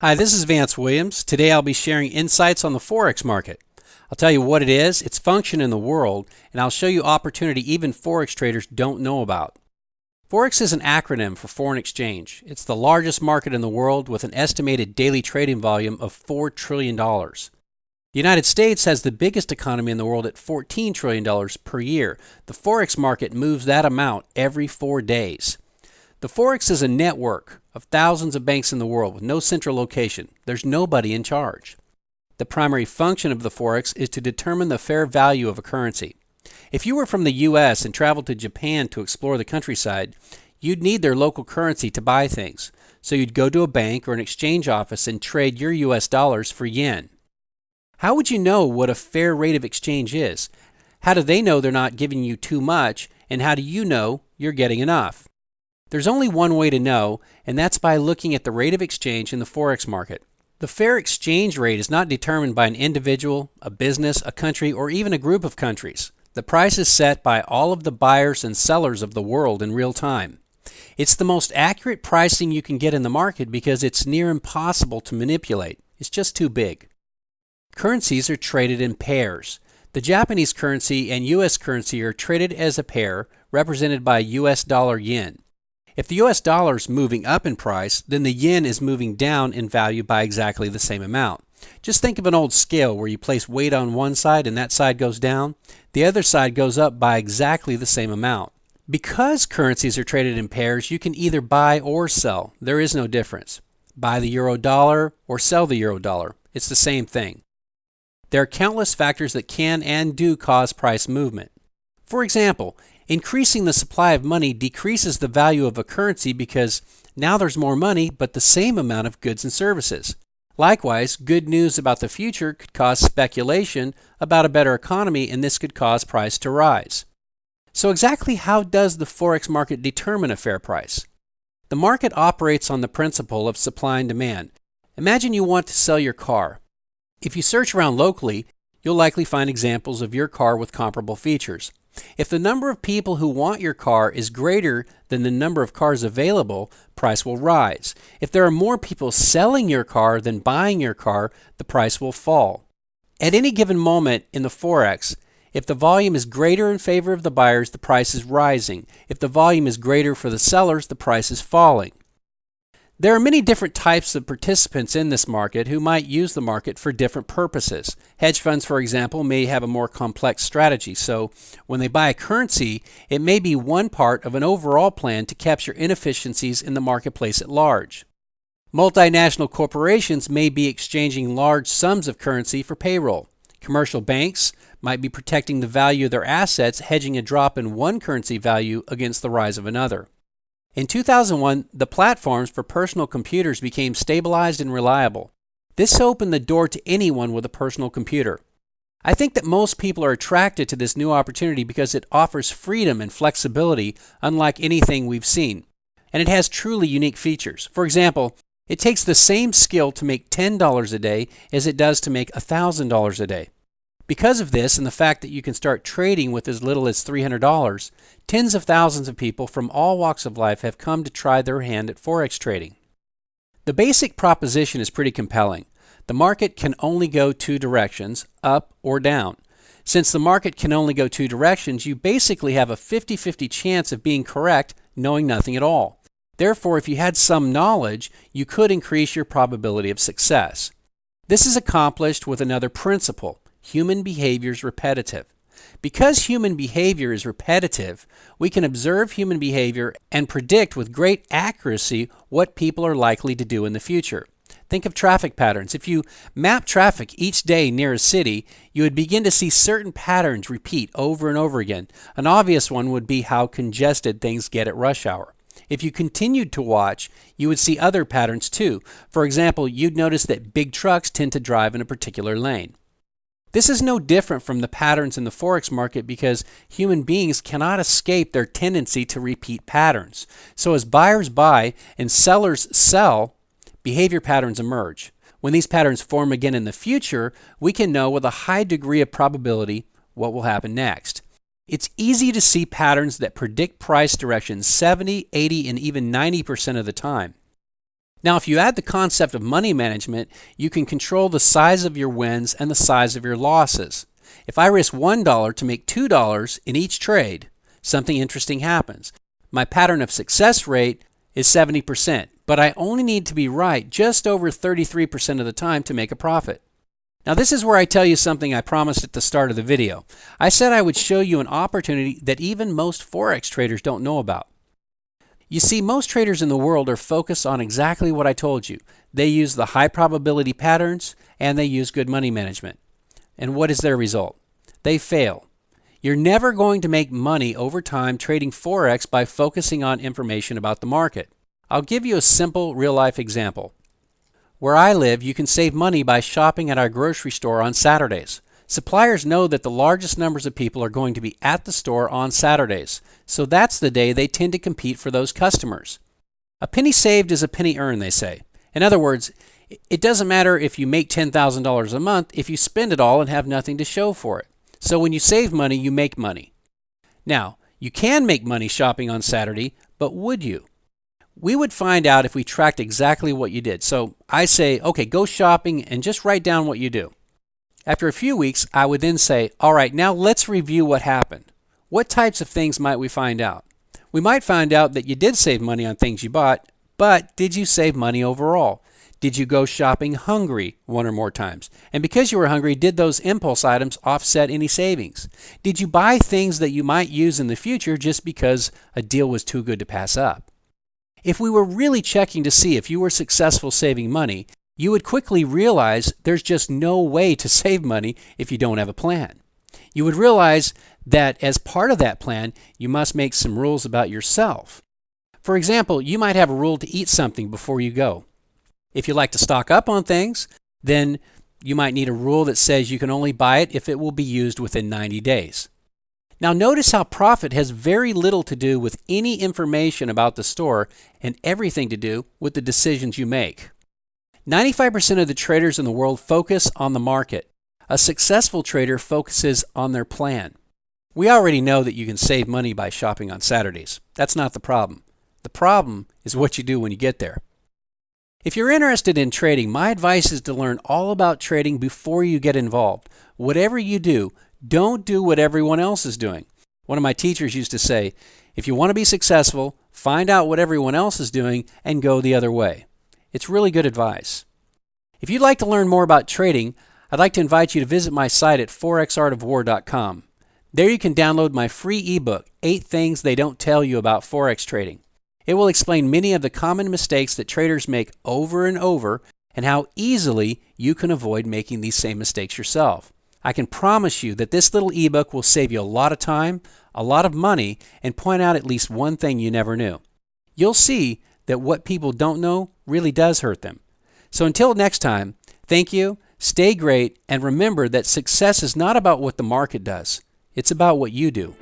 Hi, this is Vance Williams. Today I'll be sharing insights on the Forex market. I'll tell you what it is, its function in the world, and I'll show you opportunity even Forex traders don't know about. Forex is an acronym for foreign exchange. It's the largest market in the world with an estimated daily trading volume of $4 trillion. The United States has the biggest economy in the world at $14 trillion per year. The Forex market moves that amount every 4 days. The Forex is a network of thousands of banks in the world with no central location. There's nobody in charge. The primary function of the Forex is to determine the fair value of a currency. If you were from the U.S. and traveled to Japan to explore the countryside, you'd need their local currency to buy things. So you'd go to a bank or an exchange office and trade your U.S. dollars for yen. How would you know what a fair rate of exchange is? How do they know they're not giving you too much, and how do you know you're getting enough? There's only one way to know, and that's by looking at the rate of exchange in the Forex market. The fair exchange rate is not determined by an individual, a business, a country, or even a group of countries. The price is set by all of the buyers and sellers of the world in real time. It's the most accurate pricing you can get in the market because it's near impossible to manipulate. It's just too big. Currencies are traded in pairs. The Japanese currency and U.S. currency are traded as a pair, represented by U.S. dollar yen. If the U.S. dollar is moving up in price, then the yen is moving down in value by exactly the same amount. Just think of an old scale where you place weight on one side and that side goes down. The other side goes up by exactly the same amount. Because currencies are traded in pairs, you can either buy or sell. There is no difference. Buy the euro dollar or sell the euro dollar. It's the same thing. There are countless factors that can and do cause price movement. For example, increasing the supply of money decreases the value of a currency because now there's more money but the same amount of goods and services. Likewise, good news about the future could cause speculation about a better economy, and this could cause price to rise. So exactly how does the Forex market determine a fair price? The market operates on the principle of supply and demand. Imagine you want to sell your car. If you search around locally, you'll likely find examples of your car with comparable features. If the number of people who want your car is greater than the number of cars available, price will rise. If there are more people selling your car than buying your car, the price will fall. At any given moment in the Forex, if the volume is greater in favor of the buyers, the price is rising. If the volume is greater for the sellers, the price is falling. There are many different types of participants in this market who might use the market for different purposes. Hedge funds, for example, may have a more complex strategy, so when they buy a currency, it may be one part of an overall plan to capture inefficiencies in the marketplace at large. Multinational corporations may be exchanging large sums of currency for payroll. Commercial banks might be protecting the value of their assets, hedging a drop in one currency value against the rise of another. In 2001, the platforms for personal computers became stabilized and reliable. This opened the door to anyone with a personal computer. I think that most people are attracted to this new opportunity because it offers freedom and flexibility unlike anything we've seen. And it has truly unique features. For example, it takes the same skill to make $10 a day as it does to make $1,000 a day. Because of this and the fact that you can start trading with as little as $300, tens of thousands of people from all walks of life have come to try their hand at Forex trading. The basic proposition is pretty compelling. The market can only go two directions, up or down. Since the market can only go two directions, you basically have a 50-50 chance of being correct knowing nothing at all. Therefore, if you had some knowledge, you could increase your probability of success. This is accomplished with another principle. Human behavior is repetitive. Because human behavior is repetitive, we can observe human behavior and predict with great accuracy what people are likely to do in the future. Think of traffic patterns. If you map traffic each day near a city, you would begin to see certain patterns repeat over and over again. An obvious one would be how congested things get at rush hour. If you continued to watch, you would see other patterns too. For example, you'd notice that big trucks tend to drive in a particular lane. This is no different from the patterns in the Forex market because human beings cannot escape their tendency to repeat patterns. So as buyers buy and sellers sell, behavior patterns emerge. When these patterns form again in the future, we can know with a high degree of probability what will happen next. It's easy to see patterns that predict price direction 70, 80, and even 90% of the time. Now, if you add the concept of money management, you can control the size of your wins and the size of your losses. If I risk $1 to make $2 in each trade, something interesting happens. My pattern of success rate is 70%, but I only need to be right just over 33% of the time to make a profit. Now, this is where I tell you something I promised at the start of the video. I said I would show you an opportunity that even most Forex traders don't know about. You see, most traders in the world are focused on exactly what I told you. They use the high probability patterns and they use good money management. And what is their result? They fail. You're never going to make money over time trading Forex by focusing on information about the market. I'll give you a simple real-life example. Where I live, you can save money by shopping at our grocery store on Saturdays. Suppliers know that the largest numbers of people are going to be at the store on Saturdays, so that's the day they tend to compete for those customers. A penny saved is a penny earned, they say. In other words, it doesn't matter if you make $10,000 a month if you spend it all and have nothing to show for it. So when you save money, you make money. Now, you can make money shopping on Saturday, but would you? We would find out if we tracked exactly what you did. So I say, okay, go shopping and just write down what you do. After a few weeks, I would then say, all right, now let's review what happened. What types of things might we find out? We might find out that you did save money on things you bought, but did you save money overall? Did you go shopping hungry one or more times? And because you were hungry, did those impulse items offset any savings? Did you buy things that you might use in the future just because a deal was too good to pass up? If we were really checking to see if you were successful saving money, you would quickly realize there's just no way to save money if you don't have a plan. You would realize that as part of that plan, you must make some rules about yourself. For example, you might have a rule to eat something before you go. If you like to stock up on things, then you might need a rule that says you can only buy it if it will be used within 90 days. Now notice how profit has very little to do with any information about the store and everything to do with the decisions you make. 95% of the traders in the world focus on the market. A successful trader focuses on their plan. We already know that you can save money by shopping on Saturdays. That's not the problem. The problem is what you do when you get there. If you're interested in trading, my advice is to learn all about trading before you get involved. Whatever you do, don't do what everyone else is doing. One of my teachers used to say, if you want to be successful, find out what everyone else is doing and go the other way. It's really good advice. If you'd like to learn more about trading, I'd like to invite you to visit my site at forexartofwar.com. There you can download my free ebook, 8 Things They Don't Tell You About Forex Trading. It will explain many of the common mistakes that traders make over and over and how easily you can avoid making these same mistakes yourself. I can promise you that this little ebook will save you a lot of time, a lot of money, and point out at least one thing you never knew. You'll see that what people don't know really does hurt them. So until next time, thank you, stay great, and remember that success is not about what the market does. It's about what you do.